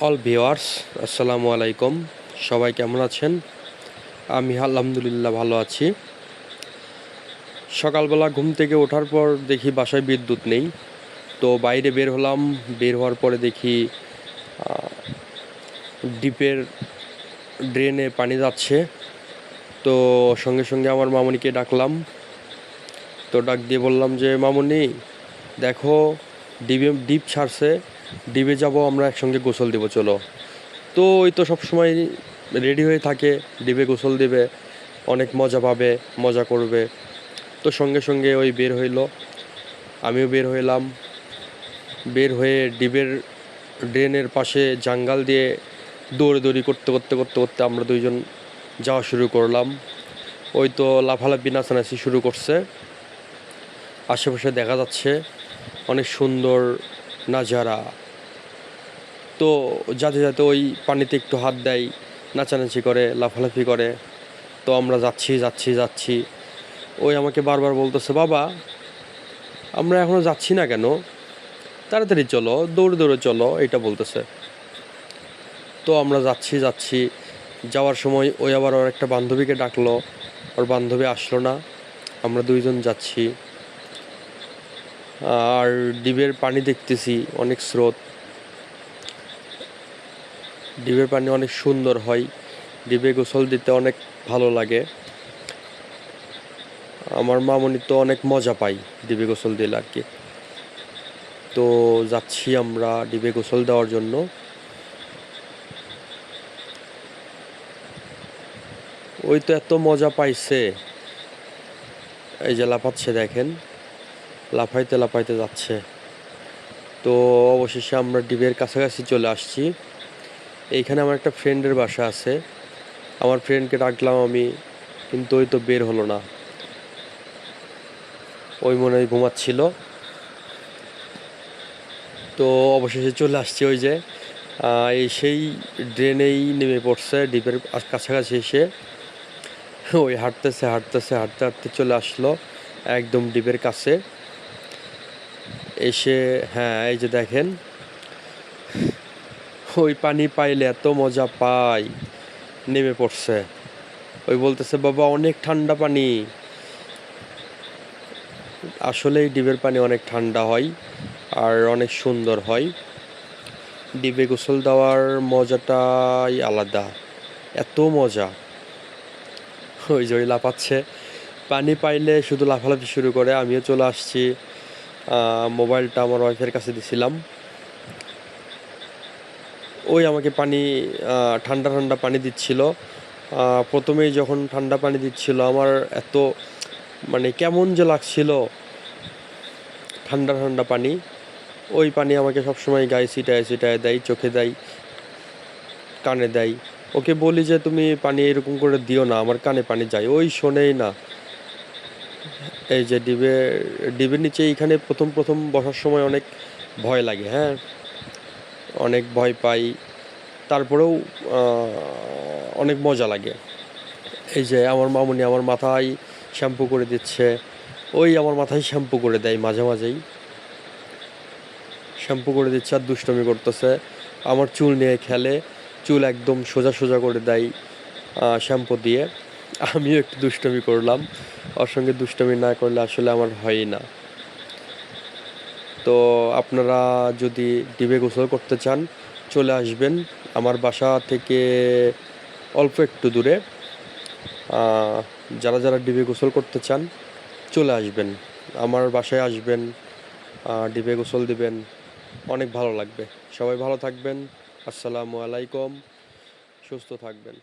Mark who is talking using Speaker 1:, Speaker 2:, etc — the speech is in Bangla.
Speaker 1: অল ভিওয়ার্স, আসসালামু আলাইকুম। সবাই কেমন আছেন? আমি আলহামদুলিল্লাহ ভালো আছি। সকালবেলা ঘুম থেকে ওঠার পর দেখি বাসায় বিদ্যুৎ নেই। তো বাইরে বের হলাম। বের হওয়ার পরে দেখি ডিপের ড্রেনে পানি যাচ্ছে। তো সঙ্গে সঙ্গে আমার মামুনিকে ডাকলাম। তো ডাক দিয়ে বললাম যে, মামুনি দেখো, ডিপ ছাড়ছে, ডিপে যাব, আমরা একসঙ্গে গোসল দেবো, চলো। তো ওই তো সবসময় রেডি হয়ে থাকে, ডিবে গোসল দেবে, অনেক মজা পাবে, মজা করবে। তো সঙ্গে সঙ্গে ওই বের হইলো, আমিও বের হইলাম। বের হয়ে ডিবের ড্রেনের পাশে জাঙ্গাল দিয়ে দৌড়ি করতে করতে করতে করতে আমরা দুইজন যাওয়া শুরু করলাম। ওই তো লাফালাফি নাচানাচি শুরু করছে। আশেপাশে দেখা যাচ্ছে অনেক সুন্দর নাজারা। তো যাতে যাতে ওই পানিতে একটু হাত দেয়, নাচানাচি করে, লাফালাফি করে। তো আমরা যাচ্ছি যাচ্ছি যাচ্ছি। ওই আমাকে বারবার বলতেছে, বাবা আমরা এখনও যাচ্ছি না কেন, তাড়াতাড়ি চলো, দৌড়ে দৌড়ে চলো, এটা বলতেছে। তো আমরা যাচ্ছি যাচ্ছি, যাওয়ার সময় ওই আবার ওর একটা বান্ধবীকে ডাকলো, ওর বান্ধবী আসলো না। আমরা দুইজন যাচ্ছি, আর ডিবের পানি দেখতেছি অনেক স্রোত। ডিবের পানি অনেক সুন্দর হয়, ডিবে গোসল দিতে অনেক ভালো লাগে। আমার মামনি তো অনেক মজা পাই ডিবে গোসল দিলে আর কি। তো যাচ্ছি আমরা ডিবে গোসল দেওয়ার জন্য। ওই তো এত মজা পাইছে, এই যে লাফাচ্ছে দেখেন, লাফাইতে লাফাইতে যাচ্ছে। তো অবশেষে আমরা ডিবের কাছাকাছি চলে আসছি। এইখানে আমার একটা ফ্রেন্ডের বাসা আছে, আমার ফ্রেন্ডকে ডাকলাম আমি, কিন্তু ওই তো বের হলো না, ওই মনে হয় ঘুমাচ্ছিল। তো অবশেষে চলে আসছি, ওই যে এই সেই ড্রেনেই নেমে পড়ছে ডিপের কাছাকাছি এসে। ওই হাঁটতেছে হাঁটতেছে হাঁটতে হাঁটতে চলে আসলো একদম ডিপের কাছে এসে। হ্যাঁ, এই যে দেখেন, ওই পানি পাইলে এত মজা পাই, নেমে পড়ছে। ওই বলতেছে, বাবা অনেক ঠান্ডা পানি। আসলেই ডিবের পানি অনেক ঠান্ডা হয় আর অনেক সুন্দর হয়। ডিবে গোসল দেওয়ার মজাটাই আলাদা, এত মজা। ওই যে ওই লাফাচ্ছে, পানি পাইলে শুধু লাফালাফি শুরু করে। আমিও চলে আসছি, মোবাইলটা আমার ওয়াইফের কাছে দিছিলাম। ওই আমাকে পানি, ঠান্ডা ঠান্ডা পানি দিচ্ছিল। প্রথমেই যখন ঠান্ডা পানি দিচ্ছিল, আমার এত মানে কেমন যে লাগছিল, ঠান্ডা ঠান্ডা পানি। ওই পানি আমাকে সবসময় গায়ে ছিটায় ছিটায় দেয়, চোখে দেয়, কানে দেয়। ওকে বলি যে তুমি পানি এরকম করে দিও না, আমার কানে পানি যায়, ওই শোনেই না। এই যে ডিবের নিচে এইখানে প্রথম প্রথম বসার সময় অনেক ভয় লাগে, হ্যাঁ, অনেক ভয় পাই। তারপরেও অনেক মজা লাগে। এই যে আমার মামুনি আমার মাথায় শ্যাম্পু করে দিচ্ছে, ওই আমার মাথায় শ্যাম্পু করে দেয়, মাঝে মাঝেই শ্যাম্পু করে দিচ্ছে আর দুষ্টমি করতেছে। আমার চুল নিয়ে খেলে, চুল একদম সোজা সোজা করে দেয় শ্যাম্পু দিয়ে। আমিও একটু দুষ্টমি করলাম, ওর সঙ্গে দুষ্টমি না করলে আসলে আমার হয়ই না। তো আপনারা যদি ডিবে গোসল করতে চান, চলে আসবেন আমার বাসা থেকে অল্প একটু দূরে। যারা যারা ডিবে গোসল করতে চান চলে আসবেন, আমার বাসায় আসবেন, ডিবে গোসল দিবেন, অনেক ভালো লাগবে। সবাই ভালো থাকবেন। আসসালামু আলাইকুম, সুস্থ থাকবেন।